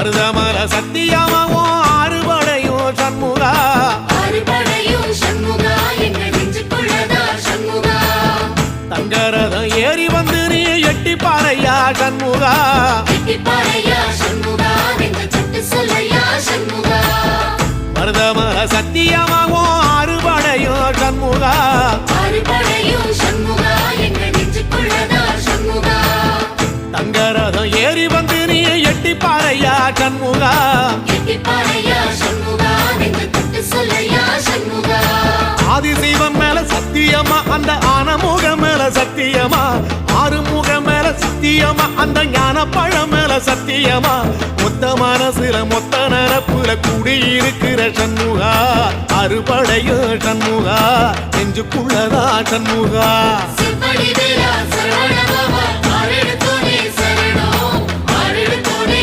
மருதமல சத்தியமாவும் ஆறுபடையும் சண்முகா தங்கரதம் ஏறி வந்து நீ எட்டி பாறையா சண்முகா மருதமல சத்தியமாவும் ஆறுபடையும் சண்முகா தங்கரதம் ஏறி வந்து நீ எட்டி பாறையா சண்முகா ஆதிசைவம் மேல சத்தியமா அந்த ஆனமுகம் மேல சத்தியமா ஆறுமுகம் மேல சத்தியமா அந்த ஞான பழம் மேல சத்தியமா மொத்த மனசுல மொத்த நரப்புல குடியிருக்கிற சண்முகா அறுபடையும் சண்முகா நெஞ்சுக்குள்ளதா சண்முகா